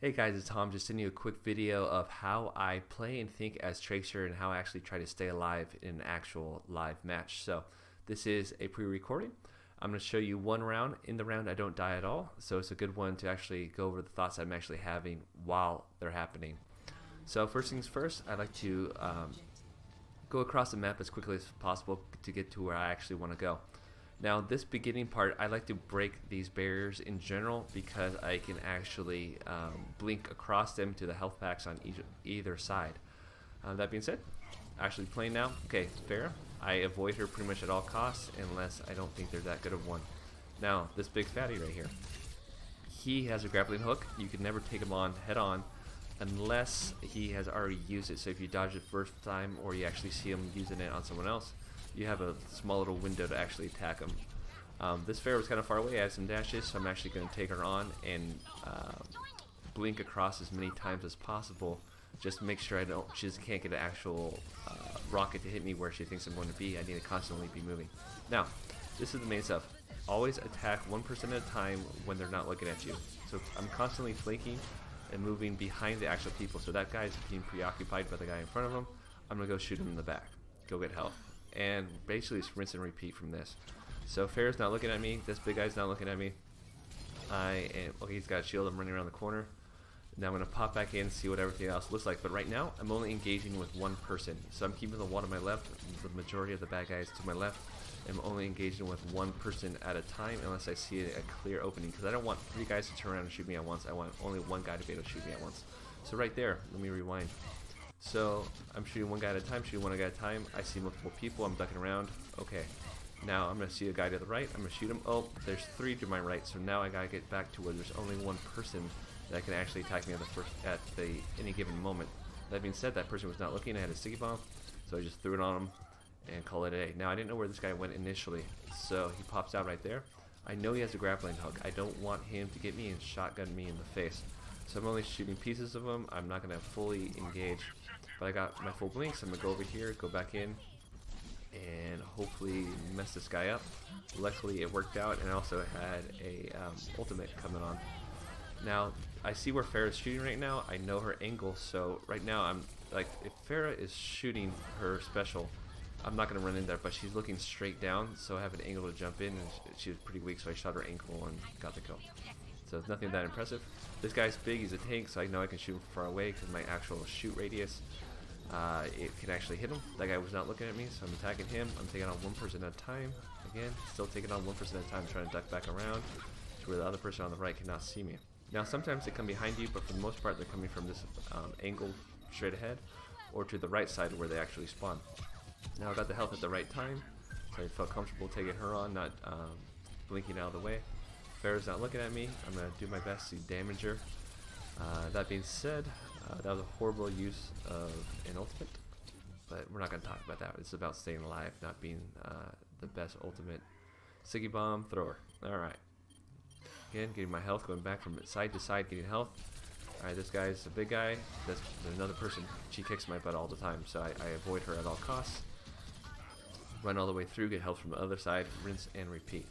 Hey guys, it's Tom. Just sending you a quick video of how I play and think as Tracer and how I actually try to stay alive in an actual live match. So this is a pre-recording. I'm going to show you one round. In the round I don't die at all, so it's a good one to actually go over the thoughts I'm actually having while they're happening. So first things first, I like to go across the map as quickly as possible to get to where I actually want to go. Now this beginning part, I like to break these barriers in general because I can actually blink across them to the health packs on either side. That being said, actually playing now. Okay, Pharah, I avoid her pretty much at all costs unless I don't think they're that good of one. Now this big fatty right here, he has a grappling hook. You can never take him on head on unless he has already used it. So if you dodge it first time or you actually see him using it on someone else, you have a small little window to actually attack him. This Pharah was kind of far away. I had some dashes, so I'm actually going to take her on and blink across as many times as possible. Just to make sure she can't get an actual rocket to hit me where she thinks I'm going to be. I need to constantly be moving. Now, this is the main stuff. Always attack one person at a time when they're not looking at you. So I'm constantly flanking and moving behind the actual people. So that guy's being preoccupied by the guy in front of him. I'm going to go shoot him in the back. Go get health. And basically it's rinse and repeat from this. So Pharah's not looking at me. This big guy's not looking at me. Okay, he's got a shield. I'm running around the corner. Now I'm going to pop back in and see what everything else looks like. But right now, I'm only engaging with one person. So I'm keeping the wall to my left. The majority of the bad guys to my left. I'm only engaging with one person at a time unless I see a clear opening. Because I don't want three guys to turn around and shoot me at once. I want only one guy to be able to shoot me at once. So right there, let me rewind. So I'm shooting one guy at a time, shooting one guy at a time. I see multiple people. I'm ducking around. Okay. Now I'm going to see a guy to the right. I'm going to shoot him. Oh, there's three to my right. So now I got to get back to where there's only one person that can actually attack me at any given moment. That being said, that person was not looking. I had a sticky bomb, so I just threw it on him and call it a day. Now I didn't know where this guy went initially, so he pops out right there. I know he has a grappling hook. I don't want him to get me and shotgun me in the face. So I'm only shooting pieces of him. I'm not going to fully engage. But I got my full blinks. I'm going to go over here, go back in, and hopefully mess this guy up. Luckily it worked out, and I also had a ultimate coming on. Now I see where Pharah is shooting right now. I know her angle, so right now I'm like, if Pharah is shooting her special, I'm not going to run in there, but she's looking straight down, so I have an angle to jump in, and she was pretty weak, so I shot her ankle and got the kill. So it's nothing that impressive. This guy's big, he's a tank, so I know I can shoot him far away because my actual shoot radius, it can actually hit him. That guy was not looking at me, so I'm attacking him. I'm taking on one person at a time. Again, still taking on one person at a time, trying to duck back around to where the other person on the right cannot see me. Now sometimes they come behind you, but for the most part they're coming from this angle straight ahead or to the right side where they actually spawn. Now I got the health at the right time, so I felt comfortable taking her on, not blinking out of the way. Pharah's not looking at me. I'm going to do my best to damage her. That being said, that was a horrible use of an ultimate, but we're not going to talk about that. It's about staying alive, not being the best ultimate Siggy Bomb thrower. Alright. Again, getting my health, going back from side to side, getting health. Alright, this guy's a big guy. There's another person. She kicks my butt all the time, so I avoid her at all costs. Run all the way through, get health from the other side, rinse and repeat.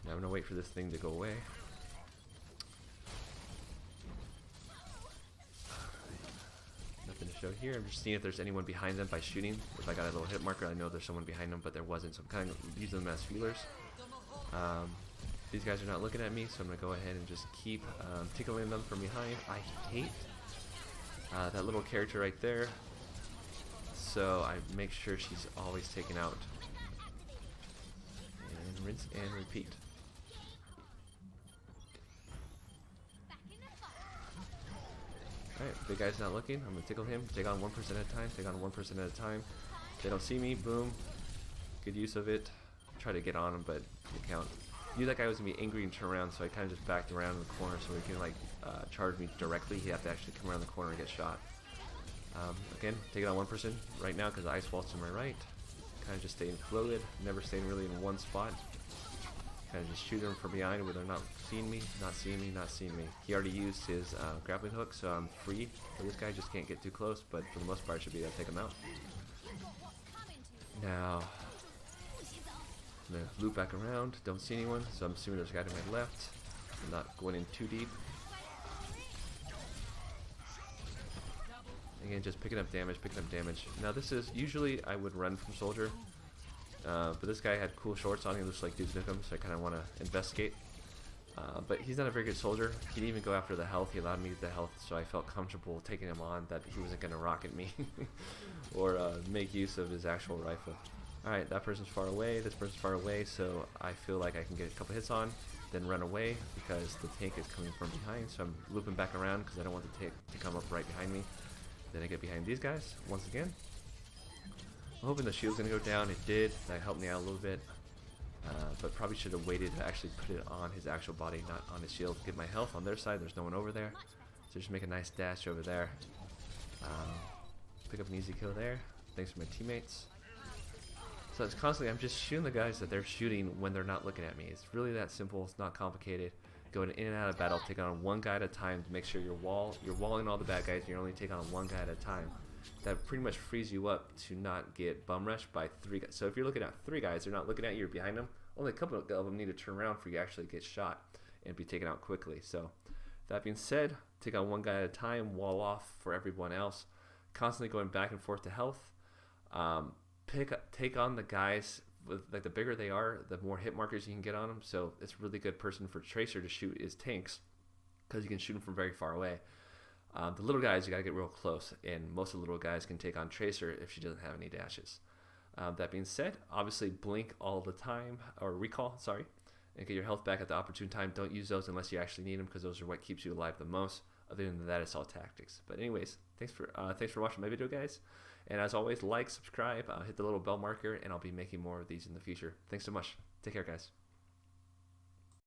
Now I'm going to wait for this thing to go away. Nothing to show here. I'm just seeing if there's anyone behind them by shooting. If I got a little hit marker, I know there's someone behind them, but there wasn't, so I'm kind of using them as feelers. These guys are not looking at me, so I'm going to go ahead and just keep tickling them from behind. I hate that little character right there, so I make sure she's always taken out. And rinse and repeat. Alright, big guy's not looking. I'm going to tickle him, take on one person at a time, take on one person at a time. They don't see me, boom. Good use of it. Try to get on him, but didn't count. Knew that guy was going to be angry and turn around, so I kind of just backed around in the corner so he can like charge me directly. He'd have to actually come around the corner and get shot. Again, taking on one person right now because the ice wall's to my right. Kind of just staying floated, never staying really in one spot. Kind of just shooting him from behind where they're not seeing me, not seeing me, not seeing me. He already used his grappling hook, so I'm free. So this guy just can't get too close, but for the most part, I should be able to take him out. Now, I'm going to loop back around, don't see anyone, so I'm assuming there's a guy to my left. I'm not going in too deep. again, just picking up damage, Now this is, usually I would run from soldier, but this guy had cool shorts on, he looks like Duke Nukem, so I kind of want to investigate. But he's not a very good soldier. He didn't even go after the health. He allowed me to get the health, so I felt comfortable taking him on, that he wasn't going to rocket me or make use of his actual rifle. Alright, that person's far away, this person's far away, so I feel like I can get a couple hits on, then run away because the tank is coming from behind, so I'm looping back around because I don't want the tank to come up right behind me. Then I get behind these guys once again. I'm hoping the shield's going to go down. It did. That helped me out a little bit. But probably should have waited to actually put it on his actual body, not on his shield. Get my health on their side. There's no one over there. So just make a nice dash over there. Pick up an easy kill there. Thanks for my teammates. So it's constantly, I'm just shooting the guys that they're shooting when they're not looking at me. It's really that simple. It's not complicated. Going in and out of battle, take on one guy at a time to make sure you're walling all the bad guys. You're only taking on one guy at a time. That pretty much frees you up to not get bum rushed by 3 guys. So if you're looking at 3 guys, they're not looking at you, you're behind them. Only a couple of them need to turn around for you to actually get shot and be taken out quickly. So that being said, take on one guy at a time, wall off for everyone else. Constantly going back and forth to health. Take on the guys with, like, the bigger they are, the more hit markers you can get on them. So it's a really good person for Tracer to shoot is tanks, because you can shoot them from very far away. The little guys, you gotta get real close, and most of the little guys can take on Tracer if she doesn't have any dashes. That being said, obviously blink all the time, or recall, sorry, and get your health back at the opportune time. Don't use those unless you actually need them, because those are what keeps you alive the most. Other than that, it's all tactics. But anyways, thanks for watching my video, guys. And as always, like, subscribe, hit the little bell marker, and I'll be making more of these in the future. Thanks so much. Take care, guys.